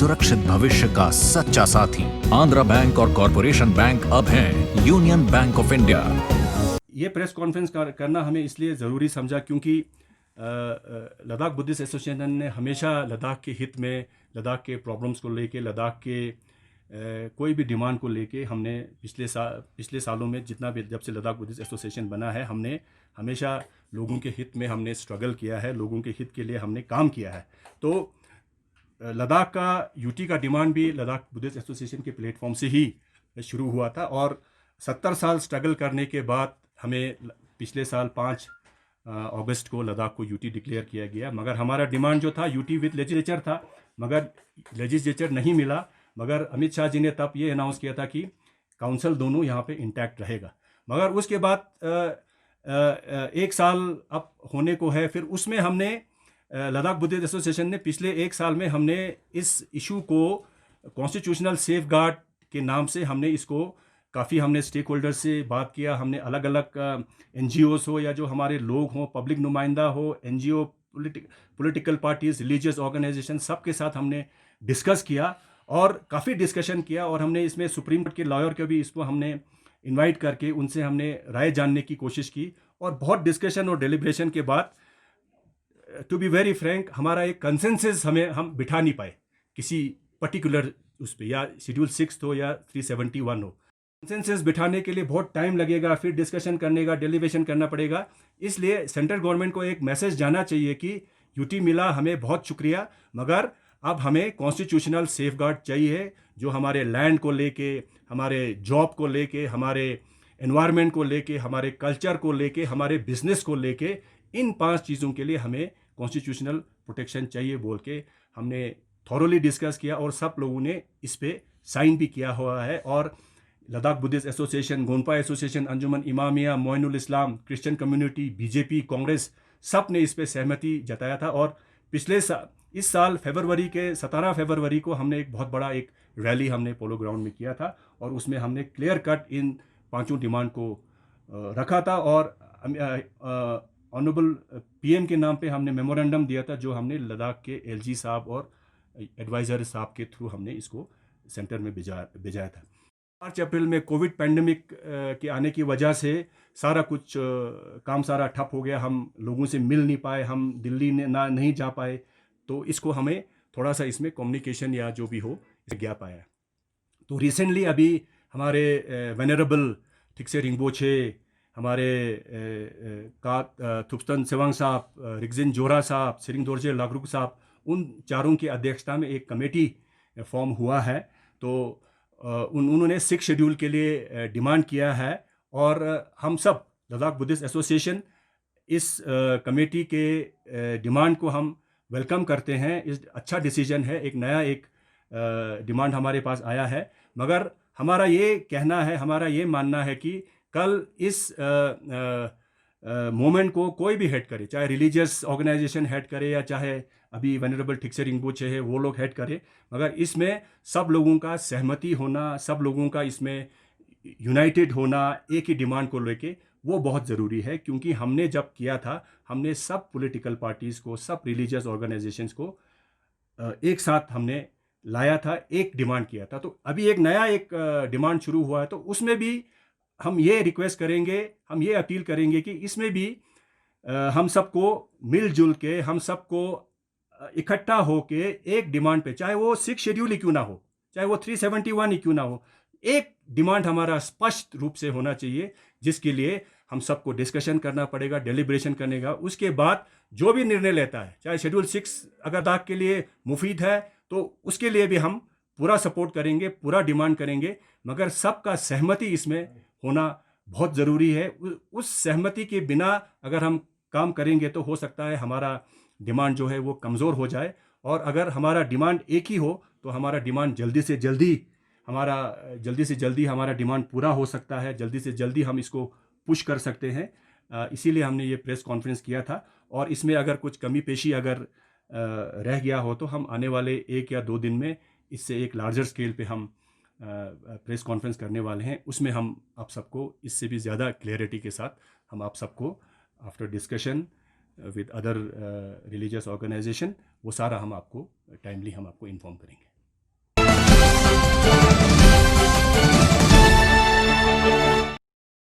सुरक्षित भविष्य का सच्चा साथी। आंध्रा बैंक और कॉरपोरेशन बैंक अब हैं यूनियन बैंक ऑफ इंडिया। ये प्रेस कॉन्फ्रेंस करना हमें इसलिए ज़रूरी समझा क्योंकि लद्दाख बुद्धिस्ट एसोसिएशन ने हमेशा लद्दाख के हित में, लद्दाख के प्रॉब्लम्स को लेके, लद्दाख के कोई भी डिमांड को लेके हमने पिछले सालों में जितना भी, जब से लद्दाख बुद्धिस्ट एसोसिएशन बना है, हमने हमेशा लोगों के हित में हमने स्ट्रगल किया है, लोगों के हित के लिए हमने काम किया है। तो लद्दाख का यूटी का डिमांड भी लद्दाख बुद्धिस्ट एसोसिएशन के प्लेटफॉर्म से ही शुरू हुआ था और 70 साल स्ट्रगल करने के बाद हमें पिछले साल 5 अगस्त को लद्दाख को यूटी डिक्लेयर किया गया। मगर हमारा डिमांड जो था यूटी विद लेजिस्लेचर था, मगर लेजिस्लेचर नहीं मिला। मगर अमित शाह जी ने तब ये अनाउंस किया था कि काउंसिल दोनों यहाँ पे इंटैक्ट रहेगा। मगर उसके बाद 1 साल अब होने को है, फिर उसमें हमने लद्दाख बुद्धिस्ट एसोसिएशन ने पिछले 1 साल में हमने इस इशू को कॉन्स्टिट्यूशनल सेफगार्ड के नाम से हमने इसको काफ़ी हमने स्टेक होल्डर से बात किया। हमने अलग अलग NGOs हो या जो हमारे लोग हों, पब्लिक नुमाइंदा हो, NGO, political parties, religious organization, सबके साथ हमने डिस्कस किया और काफ़ी डिस्कशन किया। और हमने इसमें सुप्रीम कोर्ट के लॉयर को भी इसको हमने इनवाइट करके उनसे हमने राय जानने की कोशिश की। और बहुत डिस्कशन और डेलिब्रेशन के बाद, टू बी वेरी फ्रैंक, हमारा एक कंसेंसस हम बिठा नहीं पाए किसी पर्टिकुलर उस पर, या शेड्यूल 6 हो या 371 हो। कंसेंसस बिठाने के लिए बहुत टाइम लगेगा, फिर डिस्कशन करने का, डेलिब्रेशन करना पड़ेगा। इसलिए सेंट्रल गवर्नमेंट को एक मैसेज जाना चाहिए कि यूटी मिला, हमें बहुत शुक्रिया, मगर अब हमें कॉन्स्टिट्यूशनल सेफगार्ड चाहिए जो हमारे लैंड को लेके, हमारे जॉब को लेके, हमारे एनवायरनमेंट को लेके, हमारे कल्चर को लेके, हमारे बिजनेस को लेके, इन 5 चीज़ों के लिए हमें कॉन्स्टिट्यूशनल प्रोटेक्शन चाहिए बोल के हमने थॉरोली डिस्कस किया और सब लोगों ने इस पर साइन भी किया हुआ है। और Ladakh Buddhist association, gonpa association, अंजुमन इमामिया, मोइनुल इस्लाम, क्रिश्चियन कम्युनिटी, बीजेपी, कांग्रेस, सब ने इस पर सहमति जताया था। और इस साल फरवरी के 17 फरवरी को हमने एक बहुत बड़ा एक रैली हमने पोलो ग्राउंड में किया था और उसमें हमने क्लियर कट इन 5 डिमांड को रखा था। और ऑनरेबल PM के नाम पे हमने मेमोरेंडम दिया था जो हमने लद्दाख के LG साहब और एडवाइज़र साहब के थ्रू हमने इसको सेंटर में भेजाया था। मार्च अप्रैल में कोविड पैंडमिक के आने की वजह से सारा कुछ काम सारा ठप हो गया, हम लोगों से मिल नहीं पाए, हम दिल्ली नहीं जा पाए। तो इसको हमें थोड़ा सा इसमें कम्युनिकेशन या जो भी हो इसे गैप आया। तो रिसेंटली अभी हमारे वेनरेबल थिक्से रिंगबोचे, हमारे थुप्स्तन सेवांग साहब, रिगजिन जोरा साहब, सिरिंग दोरजे लागरुक साहब, उन चारों की अध्यक्षता में एक कमेटी फॉर्म हुआ है। तो उन्होंने 6 शेड्यूल के लिए डिमांड किया है और हम सब लद्दाख बुद्धिस्ट एसोसिएशन इस कमेटी के डिमांड को हम वेलकम करते हैं। इस अच्छा डिसीजन है, एक नया डिमांड हमारे पास आया है। मगर हमारा ये कहना है, हमारा ये मानना है कि कल इस मूवमेंट को कोई भी हेड करे, चाहे रिलीजियस ऑर्गेनाइजेशन हेड करे या चाहे अभी वेनरेबल थिक्से रिंगबोचे है वो लोग हेड करे, मगर इसमें सब लोगों का सहमति होना, सब लोगों का इसमें यूनाइटेड होना एक ही डिमांड को लेके, वो बहुत ज़रूरी है। क्योंकि हमने जब किया था, हमने सब पॉलिटिकल पार्टीज़ को, सब रिलीजियस ऑर्गेनाइजेशंस को एक साथ हमने लाया था, एक डिमांड किया था। तो अभी एक नया डिमांड शुरू हुआ है, तो उसमें भी हम ये रिक्वेस्ट करेंगे, हम ये अपील करेंगे कि इसमें भी हम सबको मिलजुल के, हम सबको इकट्ठा होके एक डिमांड पे, चाहे वो 6 शेड्यूल ही क्यों ना हो, चाहे वो 371 ही क्यों ना हो, एक डिमांड हमारा स्पष्ट रूप से होना चाहिए, जिसके लिए हम सबको डिस्कशन करना पड़ेगा, डेलिब्रेशन करने का। उसके बाद जो भी निर्णय लेता है, चाहे शेड्यूल 6 अगर लद्दाख के लिए मुफीद है तो उसके लिए भी हम पूरा सपोर्ट करेंगे, पूरा डिमांड करेंगे, मगर सबका सहमति इसमें होना बहुत ज़रूरी है। उस सहमति के बिना अगर हम काम करेंगे तो हो सकता है हमारा डिमांड जो है वो कमज़ोर हो जाए। और अगर हमारा डिमांड एक ही हो तो हमारा डिमांड जल्दी से जल्दी हमारा डिमांड पूरा हो सकता है, जल्दी से जल्दी हम इसको पुश कर सकते हैं। इसीलिए हमने ये प्रेस कॉन्फ्रेंस किया था। और इसमें अगर कुछ कमी पेशी अगर रह गया हो तो हम आने वाले 1 या 2 दिन में इससे एक लार्जर स्केल पे हम प्रेस कॉन्फ्रेंस करने वाले हैं। उसमें हम आप सबको इससे भी ज़्यादा क्लैरिटी के साथ हम आप सबको after discussion with other religious organization वो सारा हम आपको टाइमली हम आपको इन्फॉर्म करेंगे।